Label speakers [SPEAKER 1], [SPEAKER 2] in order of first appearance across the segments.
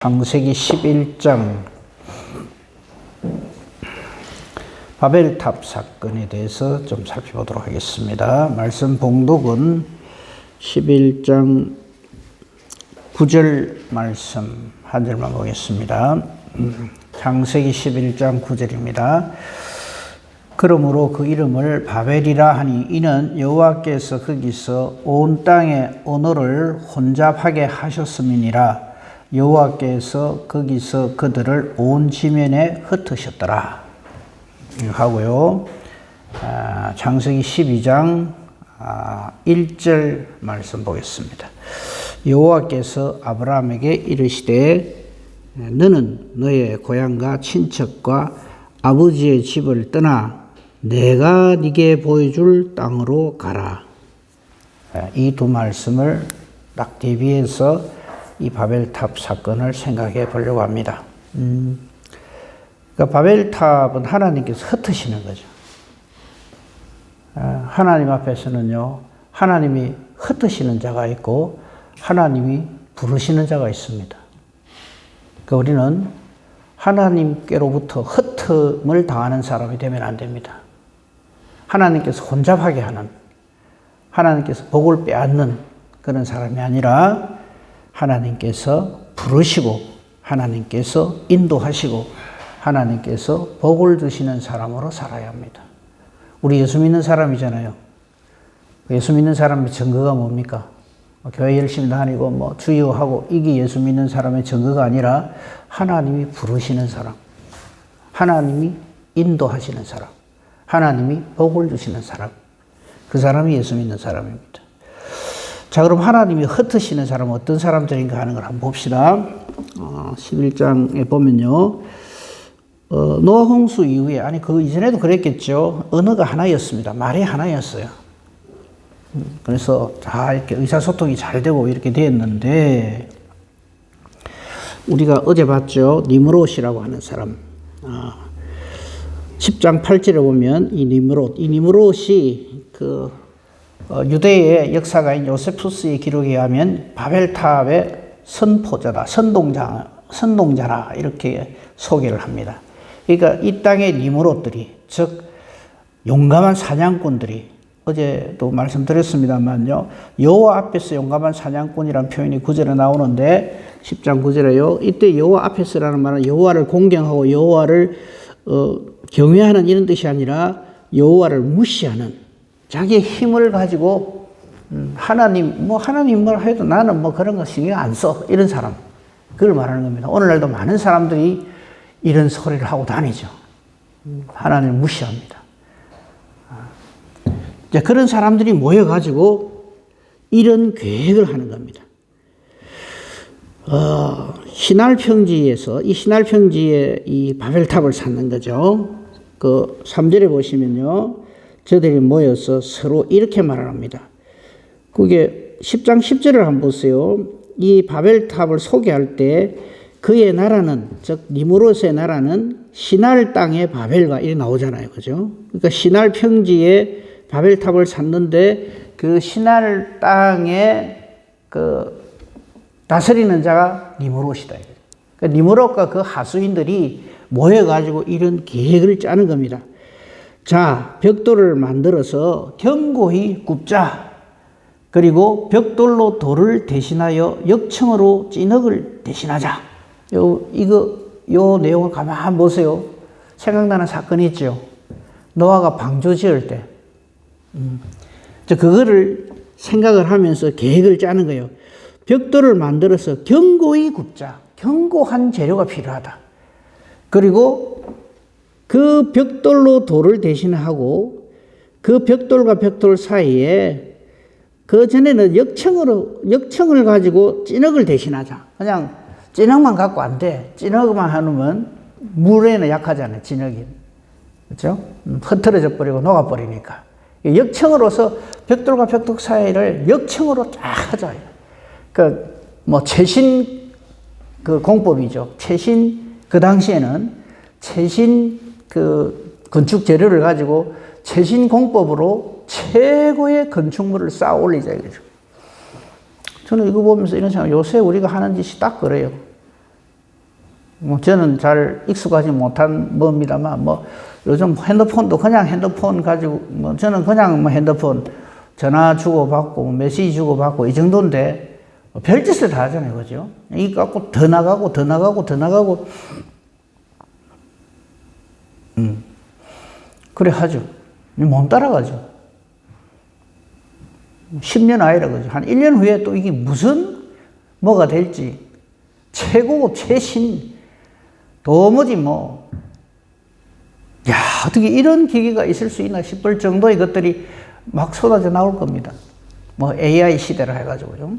[SPEAKER 1] 창세기 11장 바벨탑 사건에 대해서 좀 살펴보도록 하겠습니다. 말씀 봉독은 11장 9절 말씀 한 절만 보겠습니다. 창세기 11장 9절입니다. 그러므로 그 이름을 바벨이라 하니 이는 여호와께서 거기서 온 땅의 언어를 혼잡하게 하셨음이니라. 여호와께서 거기서 그들을 온 지면에 흩으셨더라 하고요. 창세기 12장 1절 말씀 보겠습니다. 여호와께서 아브라함에게 이르시되 너는 너의 고향과 친척과 아버지의 집을 떠나 내가 네게 보여줄 땅으로 가라. 이 두 말씀을 딱 대비해서 이 바벨탑 사건을 생각해 보려고 합니다. 그러니까 바벨탑은 하나님께서 흩으시는 거죠. 하나님 앞에서는요, 하나님이 흩으시는 자가 있고 하나님이 부르시는 자가 있습니다. 그러니까 우리는 하나님께로부터 흩음을 당하는 사람이 되면 안 됩니다. 하나님께서 혼잡하게 하는, 하나님께서 복을 빼앗는 그런 사람이 아니라 하나님께서 부르시고 하나님께서 인도하시고 하나님께서 복을 주시는 사람으로 살아야 합니다. 우리 예수 믿는 사람이잖아요. 예수 믿는 사람의 증거가 뭡니까? 교회 열심히 다니고 주여하고 이게 예수 믿는 사람의 증거가 아니라 하나님이 부르시는 사람, 하나님이 인도하시는 사람, 하나님이 복을 주시는 사람, 그 사람이 예수 믿는 사람입니다. 자, 그럼 하나님이 흩으시는 사람은 어떤 사람들인가 하는 걸 한번 봅시다. 11장에 보면요. 노아 홍수 이후에, 아니 그 이전에도 그랬겠죠. 언어가 하나였습니다. 말이 하나였어요. 그래서 다 이렇게 의사소통이 잘 되고 이렇게 되었는데, 우리가 어제 봤죠. 니므롯이라고 하는 사람. 10장 8절에 보면 이 니므롯이 유대의 역사가인 요세푸스의 기록에 의하면 바벨탑의 선포자다, 선동자라 이렇게 소개를 합니다. 그러니까 이 땅의 니므롯들이, 즉 용감한 사냥꾼들이, 어제도 말씀드렸습니다만요, 여호와 앞에서 용감한 사냥꾼이라는 표현이 9절에 나오는데 10장 9절에요. 이때 여호와 앞에서라는 말은 여호와를 공경하고 여호와를 경외하는 이런 뜻이 아니라 여호와를 무시하는, 자기의 힘을 가지고 하나님 뭘 해도 나는 그런 거 신경 안 써, 이런 사람, 그걸 말하는 겁니다. 오늘날도 많은 사람들이 이런 소리를 하고 다니죠. 하나님을 무시합니다. 그런 사람들이 모여가지고 이런 계획을 하는 겁니다. 신할평지에서 이 신할평지에 이 바벨탑을 쌓는 거죠. 그 3절에 보시면요, 저들이 모여서 서로 이렇게 말을 합니다. 그게 10장 10절을 한번 보세요. 이 바벨탑을 소개할 때 그의 나라는, 즉 니므롯의 나라는 시날 땅의 바벨과 이렇게 나오잖아요. 그죠? 그러니까 시날 평지에 바벨탑을 샀는데 그 시날 땅에 다스리는 자가 니므롯이다. 그러니까 니므롯과 그 하수인들이 모여가지고 이런 계획을 짜는 겁니다. 자, 벽돌을 만들어서 견고히 굽자. 그리고 벽돌로 돌을 대신하여 역청으로 찐흙을 대신하자. 요 내용을 가만히 보세요. 생각나는 사건이 있죠. 노아가 방주 지을 때. 그거를 생각을 하면서 계획을 짜는 거예요. 벽돌을 만들어서 견고히 굽자. 견고한 재료가 필요하다. 그리고 그 벽돌로 돌을 대신하고 그 벽돌과 벽돌 사이에 그 전에는 역청을 가지고 찐흙을 대신하자. 그냥 찐흙만 갖고 안 돼. 찐흙만 하면 물에는 약하잖아요. 찐흙이. 그렇죠? 흐트러져 버리고 녹아버리니까. 역청으로서 벽돌과 벽돌 사이를 역청으로 쫙 하자. 최신 공법이죠. 그 당시에는 최신 건축 재료를 가지고 최신 공법으로 최고의 건축물을 쌓아 올리자 이거죠. 저는 이거 보면서 이런 생각, 요새 우리가 하는 짓이 딱 그래요. 뭐 저는 잘 익숙하지 못한 겁니다만 뭐 요즘 핸드폰도 그냥 핸드폰 가지고 뭐 저는 그냥 뭐 핸드폰 전화 주고받고 메시지 주고받고 이 정도인데 별짓을 다 하잖아요. 그죠? 이 갖고 더 나가고 더 나가고 더 나가고 그래 하죠. 못 따라가죠. 10년 아니라 그죠. 한 1년 후에 또 이게 무슨 뭐가 될지 최고급 최신 도무지 뭐 야 어떻게 이런 기기가 있을 수 있나 싶을 정도의 것들이 막 쏟아져 나올 겁니다. 뭐 AI 시대라 해가지고요.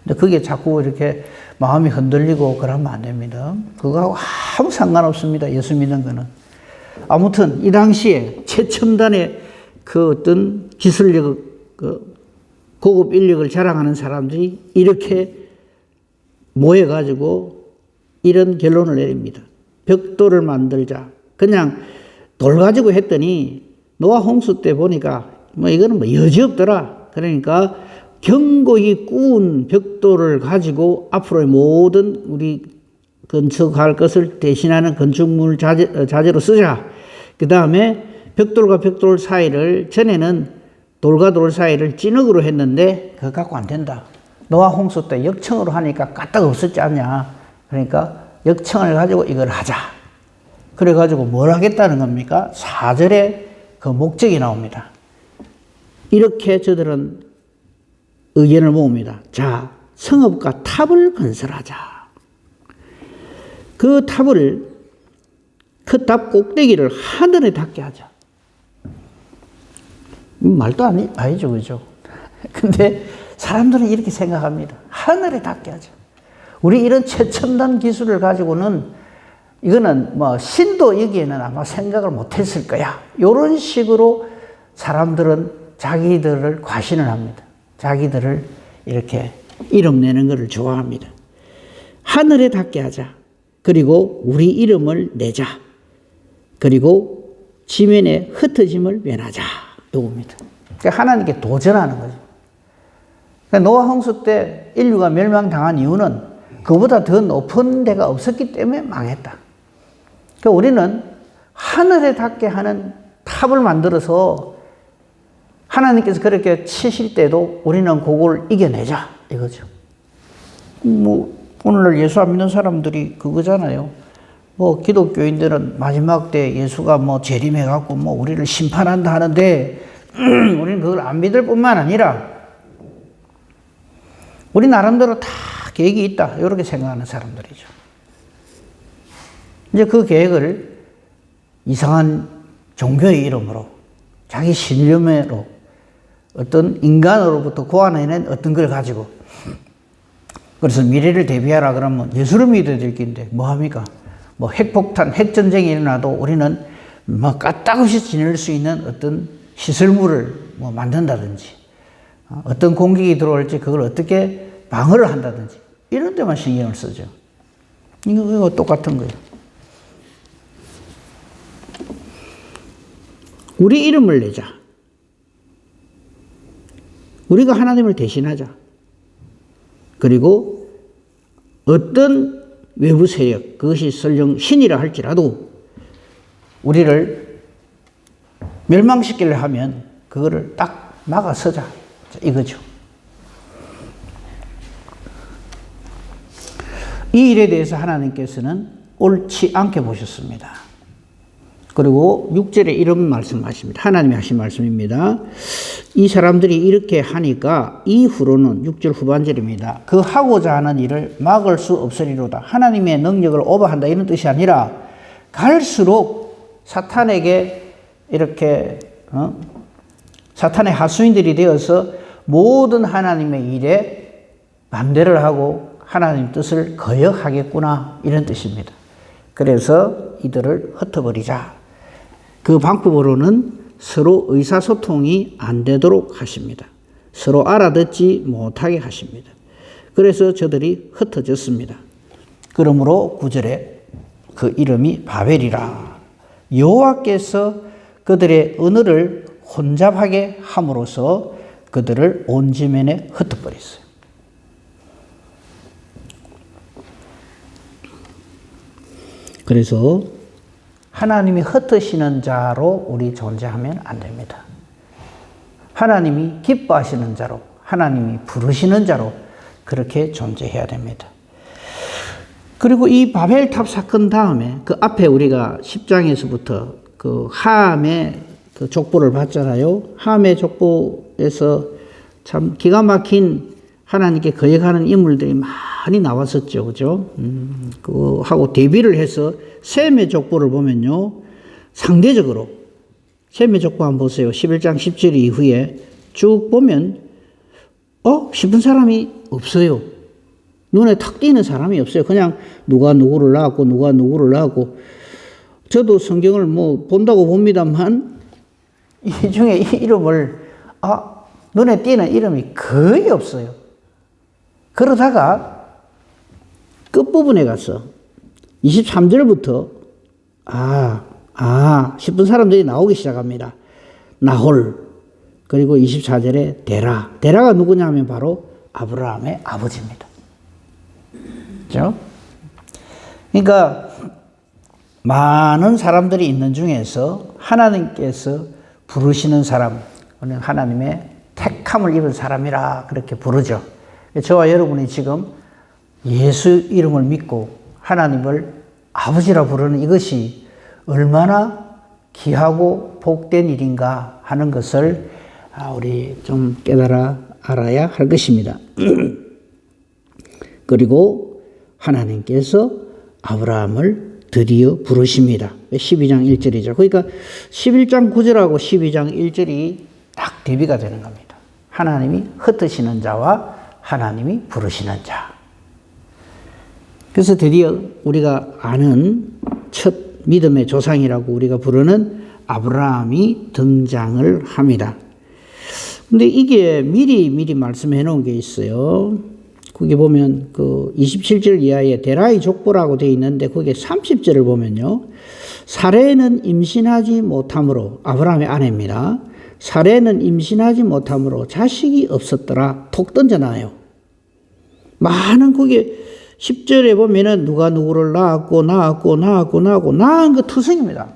[SPEAKER 1] 근데 그게 자꾸 이렇게 마음이 흔들리고 그러면 안 됩니다. 그거하고 아무 상관없습니다. 예수 믿는 거는. 아무튼 이 당시에 최첨단의 그 어떤 기술력, 그 고급 인력을 자랑하는 사람들이 이렇게 모여가지고 이런 결론을 내립니다. 벽돌을 만들자. 그냥 돌 가지고 했더니 노아 홍수 때 보니까 뭐 이거는 뭐 여지없더라. 그러니까 견고히 구운 벽돌을 가지고 앞으로의 모든 우리 건축할 것을 대신하는 건축물 자재로 쓰자. 그 다음에 벽돌과 벽돌 사이를 전에는 돌과 돌 사이를 찐흙으로 했는데 그거 갖고 안 된다. 노아 홍수 때 역청으로 하니까 까딱 없었지 않냐. 그러니까 역청을 가지고 이걸 하자. 그래가지고 뭘 하겠다는 겁니까? 4절에 그 목적이 나옵니다. 이렇게 저들은 의견을 모읍니다. 자, 성읍과 탑을 건설하자. 그 탑을, 그 탑 꼭대기를 하늘에 닿게 하자. 말도 아니죠, 그죠? 근데 사람들은 이렇게 생각합니다. 하늘에 닿게 하자. 우리 이런 최첨단 기술을 가지고는 이거는 뭐 신도 여기에는 아마 생각을 못했을 거야. 이런 식으로 사람들은 자기들을 과신을 합니다. 자기들을 이렇게 이름 내는 것을 좋아합니다. 하늘에 닿게 하자. 그리고 우리 이름을 내자. 그리고 지면에 흩어짐을 면하자. 이겁니다. 그러니까 하나님께 도전하는 거죠. 그러니까 노아 홍수 때 인류가 멸망당한 이유는 그보다 더 높은 데가 없었기 때문에 망했다. 그러니까 우리는 하늘에 닿게 하는 탑을 만들어서 하나님께서 그렇게 치실 때도 우리는 그걸 이겨내자 이거죠. 뭐 오늘날 예수 안 믿는 사람들이 그거잖아요. 뭐 기독교인들은 마지막 때 예수가 뭐 재림해갖고 뭐 우리를 심판한다 하는데 우리는 그걸 안 믿을 뿐만 아니라 우리 나름대로 다 계획이 있다 이렇게 생각하는 사람들이죠. 이제 그 계획을 이상한 종교의 이름으로 자기 신념으로 어떤 인간으로부터 고안해낸 어떤 걸 가지고 그래서 미래를 대비하라 그러면 예수를 믿어야 될 긴데 뭐합니까? 뭐 핵폭탄, 핵전쟁이 일어나도 우리는 뭐 까딱없이 지낼 수 있는 어떤 시설물을 뭐 만든다든지 어떤 공격이 들어올지 그걸 어떻게 방어를 한다든지 이런 데만 신경을 쓰죠. 이거 똑같은 거예요. 우리 이름을 내자. 우리가 하나님을 대신하자. 그리고 어떤 외부 세력, 그것이 설령 신이라 할지라도 우리를 멸망시키려 하면 그거를 딱 막아서자. 이거죠. 이 일에 대해서 하나님께서는 옳지 않게 보셨습니다. 그리고 6절에 이런 말씀하십니다. 하나님이 하신 말씀입니다. 이 사람들이 이렇게 하니까 이후로는 6절 후반절입니다. 그 하고자 하는 일을 막을 수 없으리로다. 하나님의 능력을 오버한다 이런 뜻이 아니라 갈수록 사탄에게 이렇게 사탄의 하수인들이 되어서 모든 하나님의 일에 반대를 하고 하나님 뜻을 거역하겠구나 이런 뜻입니다. 그래서 이들을 흩어버리자. 그 방법으로는 서로 의사소통이 안 되도록 하십니다. 서로 알아듣지 못하게 하십니다. 그래서 저들이 흩어졌습니다. 그러므로 9절에 그 이름이 바벨이라. 여호와께서 그들의 언어를 혼잡하게 함으로써 그들을 온 지면에 흩어버렸어요. 그래서 하나님이 흩으시는 자로 우리 존재하면 안 됩니다. 하나님이 기뻐하시는 자로, 하나님이 부르시는 자로 그렇게 존재해야 됩니다. 그리고 이 바벨탑 사건 다음에 그 앞에 우리가 10장에서부터 그 함의 그 족보를 봤잖아요. 함의 족보에서 참 기가 막힌 하나님께 거역하는 인물들이 많이 나왔었죠. 그죠? 그하고 대비를 해서 셈의 족보를 보면요. 상대적으로 셈의 족보 한번 보세요. 11장 17절 이후에 쭉 보면 싶은 사람이 없어요. 눈에 탁 띄는 사람이 없어요. 그냥 누가 누구를 낳았고 누가 누구를 낳았고 저도 성경을 뭐 본다고 봅니다만 이 중에 이 이름을 눈에 띄는 이름이 거의 없어요. 그러다가 끝부분에 가서 23절부터 싶은 사람들이 나오기 시작합니다. 나홀 그리고 24절에 데라가 누구냐면 바로 아브라함의 아버지입니다. 그렇죠? 그러니까 많은 사람들이 있는 중에서 하나님께서 부르시는 사람, 하나님의 택함을 입은 사람이라 그렇게 부르죠. 저와 여러분이 지금 예수 이름을 믿고 하나님을 아버지라 부르는 이것이 얼마나 귀하고 복된 일인가 하는 것을 우리 좀 깨달아 알아야 할 것입니다. 그리고 하나님께서 아브라함을 드디어 부르십니다. 12장 1절이죠. 그러니까 11장 9절하고 12장 1절이 딱 대비가 되는 겁니다. 하나님이 흩으시는 자와 하나님이 부르시는 자. 그래서 드디어 우리가 아는 첫 믿음의 조상이라고 우리가 부르는 아브라함이 등장을 합니다. 근데 이게 미리 말씀해 놓은 게 있어요. 거기 보면 그 27절 이하에 데라의 족보라고 되어 있는데 거기에 30절을 보면요. 사레는 임신하지 못함으로, 아브라함의 아내입니다. 사레는 임신하지 못함으로 자식이 없었더라. 톡 던져놔요. 많은 거기에 10절에 보면은 누가 누구를 낳은 거 투성입니다.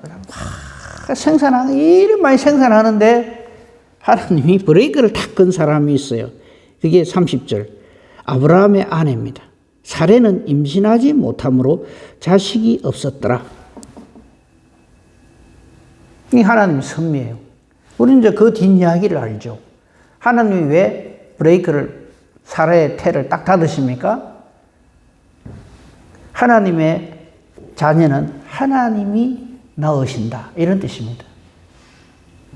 [SPEAKER 1] 생산하는, 이리 많이 생산하는데 하나님이 브레이크를 탁 건 사람이 있어요. 그게 30절. 아브라함의 아내입니다. 사레는 임신하지 못함으로 자식이 없었더라. 이 하나님의 섭리예요. 우리는 이제 그 뒷이야기를 알죠. 하나님이 왜 브레이크를, 사레의 태를 딱 닫으십니까? 하나님의 자녀는 하나님이 낳으신다. 이런 뜻입니다.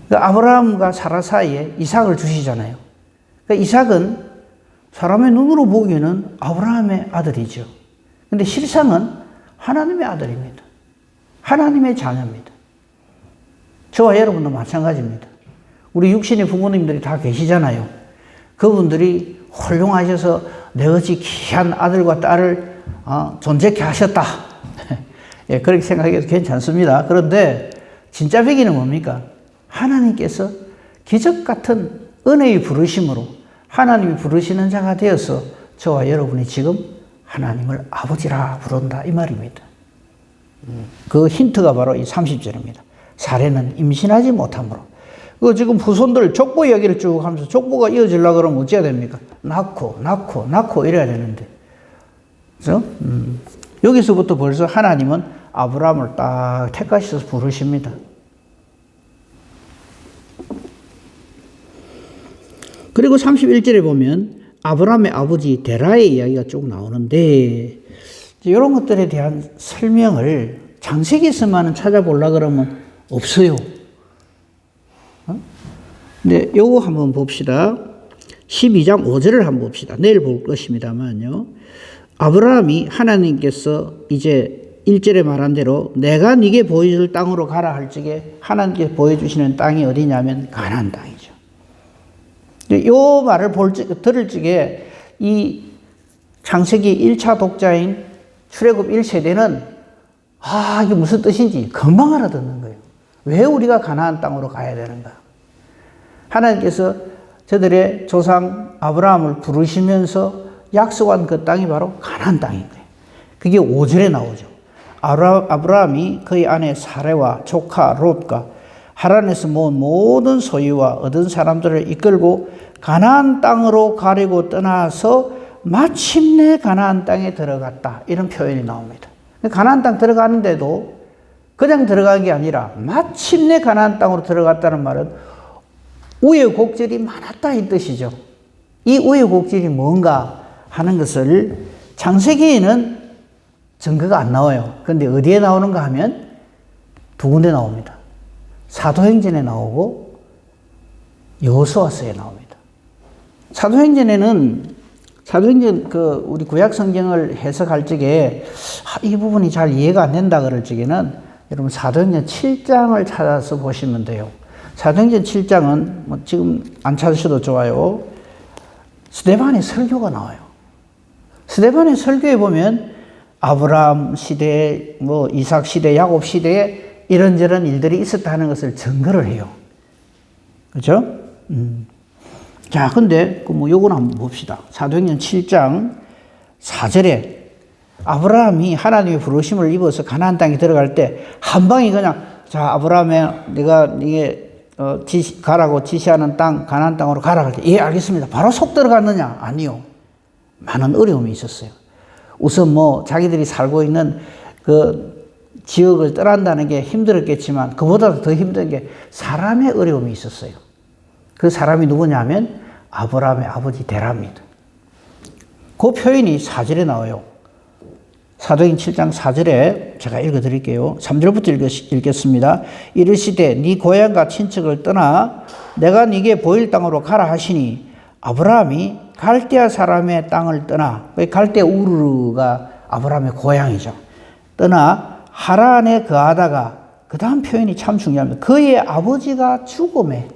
[SPEAKER 1] 그러니까 아브라함과 사라 사이에 이삭을 주시잖아요. 그러니까 이삭은 사람의 눈으로 보기에는 아브라함의 아들이죠. 근데 실상은 하나님의 아들입니다. 하나님의 자녀입니다. 저와 여러분도 마찬가지입니다. 우리 육신의 부모님들이 다 계시잖아요. 그분들이 훌륭하셔서 내같이 귀한 아들과 딸을 존재케 하셨다. 예, 그렇게 생각해도 괜찮습니다. 그런데 진짜 배기는 뭡니까? 하나님께서 기적 같은 은혜의 부르심으로 하나님이 부르시는 자가 되어서 저와 여러분이 지금 하나님을 아버지라 부른다 이 말입니다. 그 힌트가 바로 이 30절입니다. 사례는 임신하지 못함으로. 그 지금 후손들 족보 이야기를 쭉 하면서 족보가 이어지려고 그러면 어찌해야 됩니까? 낳고 이래야 되는데. 그죠? 여기서부터 벌써 하나님은 아브라함을 딱 택하셔서 부르십니다. 그리고 31절에 보면 아브라함의 아버지 데라의 이야기가 쭉 나오는데 이런 것들에 대한 설명을 창세기에서만 찾아보려고 그러면 없어요. 근데 요거 한번 봅시다. 12장 5절을 한번 봅시다. 내일 볼 것입니다만요. 아브라함이 하나님께서 이제 1절에 말한 대로 내가 네게 보여줄 땅으로 가라 할 적에 하나님께서 보여주시는 땅이 어디냐면 가나안 땅이죠. 이 말을 들을 적에 이 창세기 1차 독자인 출애굽 1세대는 이게 무슨 뜻인지 금방 알아듣는 거예요. 왜 우리가 가나안 땅으로 가야 되는가? 하나님께서 저들의 조상 아브라함을 부르시면서 약속한 그 땅이 바로 가나안 땅인 거예요. 그게 5절에 나오죠. 아브라함이 그의 아내 사레와 조카 롯과 하란에서 모은 모든 소유와 얻은 사람들을 이끌고 가나안 땅으로 가려고 떠나서 마침내 가나안 땅에 들어갔다. 이런 표현이 나옵니다. 가나안 땅 들어가는데도 그냥 들어간 게 아니라 마침내 가나안 땅으로 들어갔다는 말은 우여곡절이 많았다 이 뜻이죠. 이 우여곡절이 뭔가 하는 것을 창세기에는 증거가 안 나와요. 그런데 어디에 나오는가 하면 두 군데 나옵니다. 사도행전에 나오고 여호수아서에 나옵니다. 사도행전 우리 구약 성경을 해석할 적에 이 부분이 잘 이해가 안 된다 그럴 적에는 여러분 사도행전 7장을 찾아서 보시면 돼요. 사도행전 7장은 지금 안 찾으셔도 좋아요. 스데반의 설교가 나와요. 스데반의 설교에 보면 아브라함 시대, 이삭 시대, 야곱 시대에 이런저런 일들이 있었다는 것을 증거를 해요. 그렇죠? 자, 근데 요거는 한번 봅시다. 사도행전 7장 4절에 아브라함이 하나님의 부르심을 입어서 가나안 땅에 들어갈 때 한 방에 그냥 자, 아브라함에 내가 이게 가라고 지시하는 땅, 가나안 땅으로 가라 할 때 예, 알겠습니다. 바로 속 들어갔느냐? 아니요. 많은 어려움이 있었어요. 우선 자기들이 살고 있는 그 지역을 떠난다는 게 힘들었겠지만 그보다 더 힘든 게 사람의 어려움이 있었어요. 그 사람이 누구냐면 아브라함의 아버지 데라입니다. 그 표현이 4절에 나와요. 사도행전 7장 4절에 제가 읽어드릴게요. 3절부터 읽겠습니다. 이르시되 네 고향과 친척을 떠나 내가 네게 보일 땅으로 가라 하시니 아브라함이 갈대아 사람의 땅을 떠나, 갈대아 우르가 아브라함의 고향이죠. 떠나 하란에 거하다가 그 다음 표현이 참 중요합니다. 그의 아버지가 죽음에,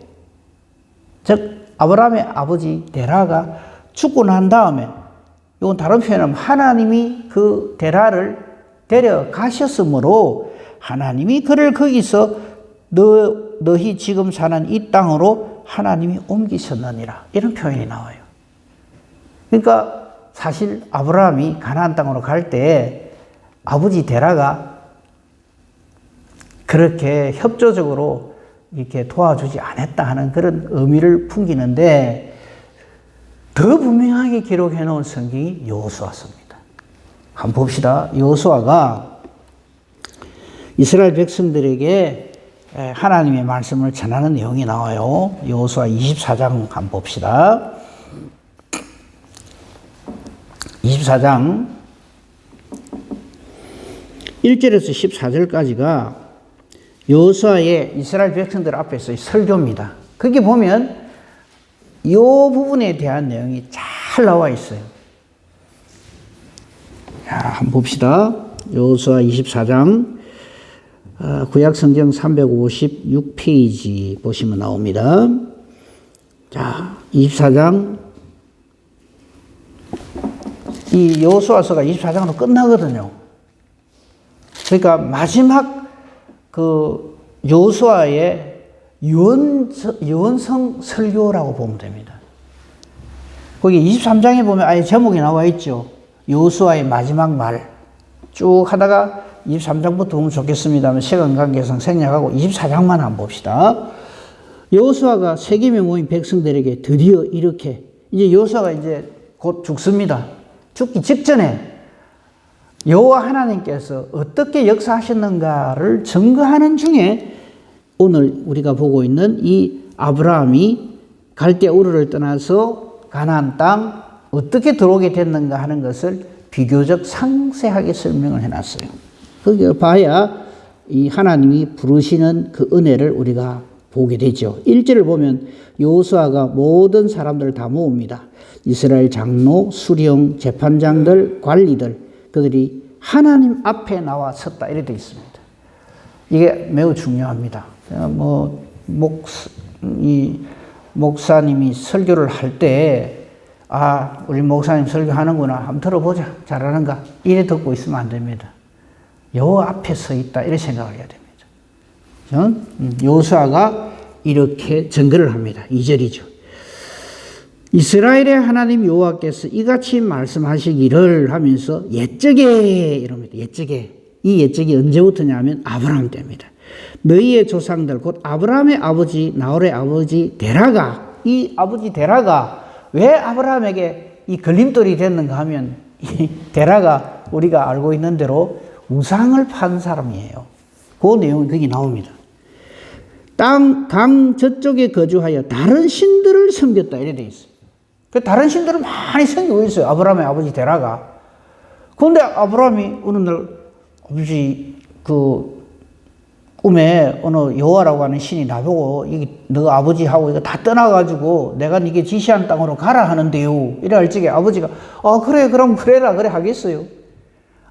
[SPEAKER 1] 즉 아브라함의 아버지 데라가 죽고 난 다음에, 이건 다른 표현은 하나님이 그 데라를 데려가셨으므로 하나님이 그를 거기서 너희 지금 사는 이 땅으로 하나님이 옮기셨느니라. 이런 표현이 나와요. 그러니까 사실 아브라함이 가나안 땅으로 갈 때 아버지 데라가 그렇게 협조적으로 이렇게 도와주지 않았다 하는 그런 의미를 풍기는데 더 분명하게 기록해 놓은 성경이 여호수아서입니다. 한번 봅시다. 여호수아가 이스라엘 백성들에게 하나님의 말씀을 전하는 내용이 나와요. 여호수아 24장 한번 봅시다. 24장 1절에서 14절까지가 여호수아의 이스라엘 백성들 앞에서의 설교입니다. 거기 보면 이 부분에 대한 내용이 잘 나와 있어요. 자, 한번 봅시다. 여호수아 24장 구약성경 356페이지 보시면 나옵니다. 자, 24장 이 여호수아서가 24장으로 끝나거든요. 그러니까 마지막 그 여호수아의 유언성 설교라고 보면 됩니다. 거기 23장에 보면 아예 제목이 나와 있죠. 여호수아의 마지막 말. 쭉 하다가 23장부터 보면 좋겠습니다만 시간 관계상 생략하고 24장만 한번 봅시다. 여호수아가 세겜에 모인 백성들에게 드디어 이렇게 이제 여호수아가 이제 곧 죽습니다. 죽기 직전에 여호와 하나님께서 어떻게 역사하셨는가를 증거하는 중에 오늘 우리가 보고 있는 이 아브라함이 갈대아 우르를 떠나서 가나안 땅 어떻게 들어오게 됐는가 하는 것을 비교적 상세하게 설명을 해놨어요. 거기 봐야 이 하나님이 부르시는 그 은혜를 우리가 보게 되죠. 1절을 보면 여호수아가 모든 사람들을 다 모읍니다. 이스라엘 장로, 수령, 재판장들, 관리들 그들이 하나님 앞에 나와 섰다 이렇게 되어 있습니다. 이게 매우 중요합니다. 목사님이 설교를 할 때 우리 목사님 설교하는구나 한번 들어보자 잘하는가 이래 듣고 있으면 안 됩니다. 여호와 앞에 서 있다 이렇게 생각을 해야 됩니다. 여호수아가 이렇게 증거를 합니다. 2절이죠. 이스라엘의 하나님 여호와께서 이같이 말씀하시기를 하면서 옛적에 이럽니다. 옛적에 이 예적이 언제부터냐 하면 아브라함 때입니다. 너희의 조상들 곧 아브라함의 아버지 나홀의 아버지 데라가, 이 아버지 데라가 왜 아브라함에게 이 걸림돌이 됐는가 하면 이 데라가 우리가 알고 있는 대로 우상을 판 사람이에요. 그 내용이 거기 나옵니다. 강 저쪽에 거주하여 다른 신들을 섬겼다 이래 돼 있어요. 그 다른 신들을 많이 섬기고 있어요. 아브라함의 아버지 데라가. 그런데 아브라함이 어느 날 아버지 그 꿈에 어느 여호와라고 하는 신이 나보고 이게 너 아버지하고 이거 다 떠나가지고 내가 네게 지시한 땅으로 가라 하는데요. 이래 할 적에 아버지가 그래 그럼 그래라 그래 하겠어요.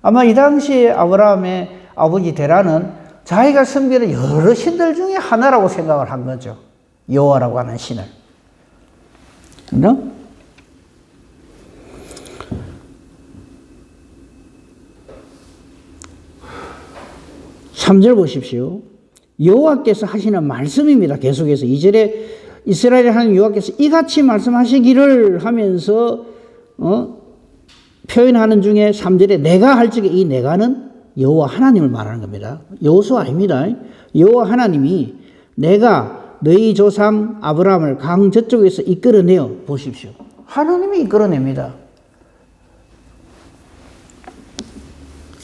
[SPEAKER 1] 아마 이 당시에 아브라함의 아버지 데라는 자기가 섬기는 여러 신들 중에 하나라고 생각을 한 거죠. 여호와라고 하는 신을. 그죠? 3절 보십시오. 여호와께서 하시는 말씀입니다. 계속해서 2절에 이스라엘 하나님 여호와께서 이같이 말씀하시기를 하면서 표현하는 중에 3절에 내가 할 적에 이 내가는 여호와 하나님을 말하는 겁니다. 여호수아 아닙니다. 여호와 하나님이 내가 너희 조상 아브라함을 강 저쪽에서 이끌어내어 보십시오. 하나님이 이끌어냅니다.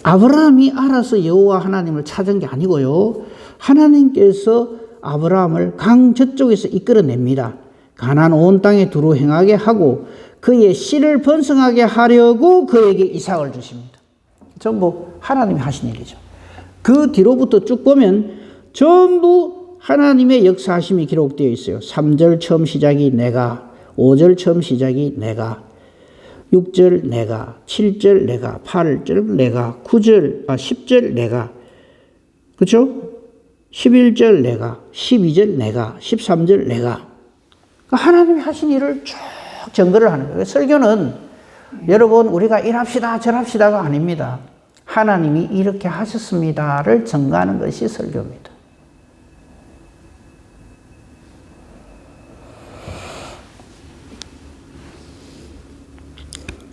[SPEAKER 1] 아브라함이 알아서 여호와 하나님을 찾은 게 아니고요. 하나님께서 아브라함을 강 저쪽에서 이끌어냅니다. 가나안 온 땅에 두루 행하게 하고 그의 씨를 번성하게 하려고 그에게 이삭을 주십니다. 전부 하나님이 하신 일이죠. 그 뒤로부터 쭉 보면 전부 하나님의 역사하심이 기록되어 있어요. 3절 처음 시작이 내가, 5절 처음 시작이 내가, 6절 내가, 7절 내가, 8절 내가, 10절 내가, 그렇죠? 11절 내가, 12절 내가, 13절 내가. 하나님이 하신 일을 쭉 전거를 하는 거예요. 설교는 여러분 우리가 이랍시다 저랍시다가 아닙니다. 하나님이 이렇게 하셨습니다를 전가하는 것이 설교입니다.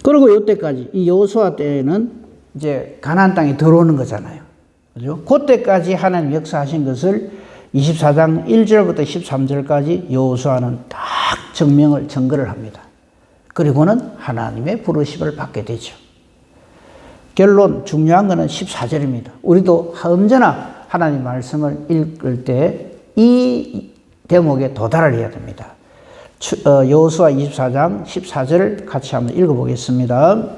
[SPEAKER 1] 그리고 이때까지 이 여호수아 때는 이제 가나안 땅에 들어오는 거잖아요. 그죠? 그때까지 하나님 역사하신 것을 24장 1절부터 13절까지 여호수아는 딱 증거를 합니다. 그리고는 하나님의 부르심을 받게 되죠. 결론 중요한 것은 14절입니다. 우리도 언제나 하나님 말씀을 읽을 때 이 대목에 도달을 해야 됩니다. 여호수아 24장 14절 같이 한번 읽어보겠습니다.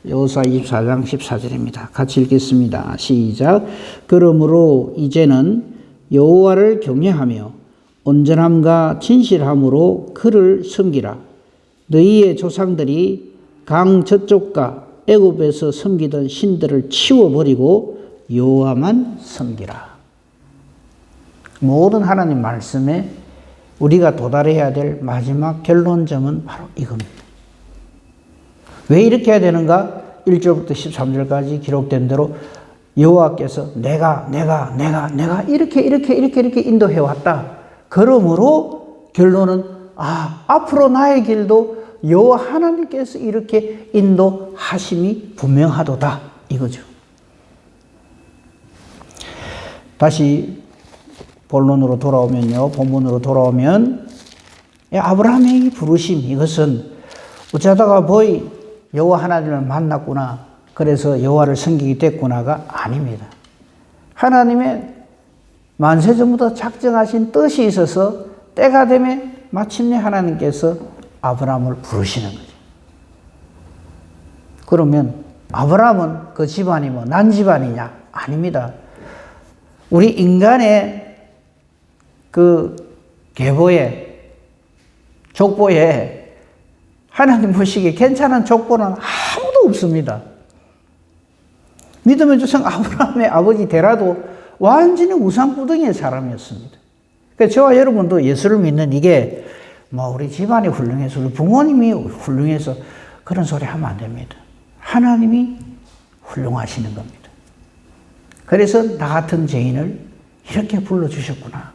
[SPEAKER 1] 여호수아 24장 14절입니다. 같이 읽겠습니다. 시작. 그러므로 이제는 여호와를 경외하며 온전함과 진실함으로 그를 섬기라. 너희의 조상들이 강 저쪽과 애굽에서 섬기던 신들을 치워버리고 여호와만 섬기라. 모든 하나님 말씀에 우리가 도달해야 될 마지막 결론점은 바로 이겁니다. 왜 이렇게 해야 되는가? 1절부터 13절까지 기록된 대로 여호와께서 내가 이렇게 인도해 왔다. 그러므로 결론은 앞으로 나의 길도 여호와 하나님께서 이렇게 인도하심이 분명하도다 이거죠. 다시 본론으로 돌아오면요. 본문으로 돌아오면 아브라함의 이 부르심 이것은 어쩌다가 여호와 하나님을 만났구나. 그래서 여호와를 섬기게 됐구나가 아닙니다. 하나님의 만세전부터 작정하신 뜻이 있어서 때가 되면 마침내 하나님께서 아브라함을 부르시는 거죠. 그러면 아브라함은 그 집안이 난 집안이냐? 아닙니다. 우리 인간의 그 계보에 족보에 하나님 보시기에 괜찮은 족보는 아무도 없습니다. 믿음의 조상 아브라함의 아버지 데라도 완전히 우상구덩이의 사람이었습니다. 그러니까 저와 여러분도 예수를 믿는 이게 우리 집안이 훌륭해서 우리 부모님이 훌륭해서 그런 소리 하면 안 됩니다. 하나님이 훌륭하시는 겁니다. 그래서 나 같은 죄인을 이렇게 불러주셨구나.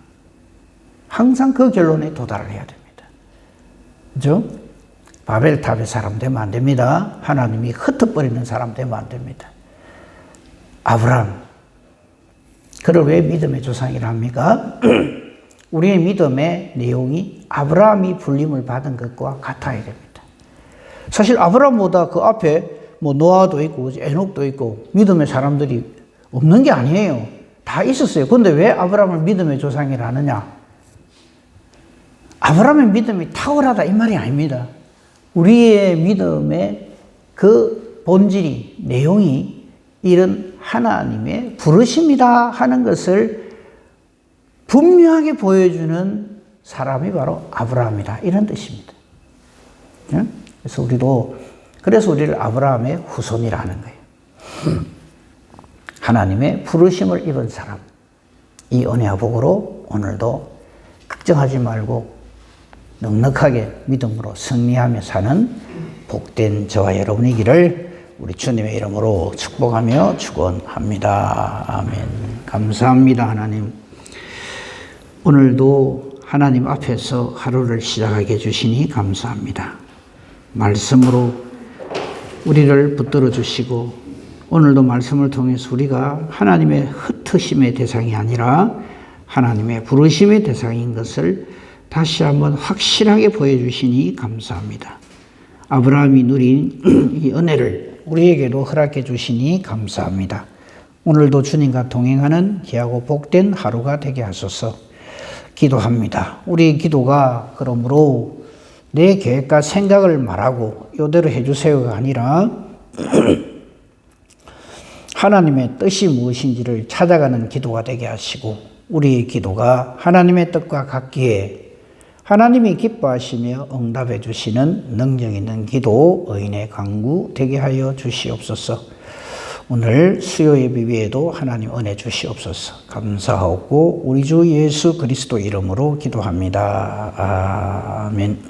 [SPEAKER 1] 항상 그 결론에 도달을 해야 됩니다. 그죠? 바벨탑의 사람 되면 안 됩니다. 하나님이 흩어버리는 사람 되면 안 됩니다. 아브라함 그를 왜 믿음의 조상이라 합니까? 우리의 믿음의 내용이 아브라함이 불림을 받은 것과 같아야 됩니다. 사실 아브라함보다 그 앞에 뭐 노아도 있고 에녹도 있고 믿음의 사람들이 없는 게 아니에요. 다 있었어요. 그런데 왜 아브라함을 믿음의 조상이라 하느냐? 아브라함의 믿음이 탁월하다 이 말이 아닙니다. 우리의 믿음의 그 본질이, 내용이 이런 하나님의 부르심이다 하는 것을 분명하게 보여주는 사람이 바로 아브라함이다 이런 뜻입니다. 그래서 우리를 아브라함의 후손이라 하는 거예요. 하나님의 부르심을 입은 사람. 이 은혜와 복으로 오늘도 걱정하지 말고 넉넉하게 믿음으로 승리하며 사는 복된 저와 여러분이기를 우리 주님의 이름으로 축복하며 축원합니다. 아멘. 감사합니다, 하나님. 오늘도 하나님 앞에서 하루를 시작하게 해주시니 감사합니다. 말씀으로 우리를 붙들어 주시고 오늘도 말씀을 통해서 우리가 하나님의 흩으심의 대상이 아니라 하나님의 부르심의 대상인 것을 다시 한번 확실하게 보여주시니 감사합니다. 아브라함이 누린 이 은혜를 우리에게도 허락해 주시니 감사합니다. 오늘도 주님과 동행하는 귀하고 복된 하루가 되게 하소서 기도합니다. 우리의 기도가 그러므로 내 계획과 생각을 말하고 이대로 해주세요가 아니라 하나님의 뜻이 무엇인지를 찾아가는 기도가 되게 하시고 우리의 기도가 하나님의 뜻과 같기에 하나님이 기뻐하시며 응답해 주시는 능력 있는 기도, 의인의 강구 되게 하여 주시옵소서. 오늘 수요 예배 위에도 하나님 은혜 주시옵소서. 감사하고 우리 주 예수 그리스도 이름으로 기도합니다. 아멘.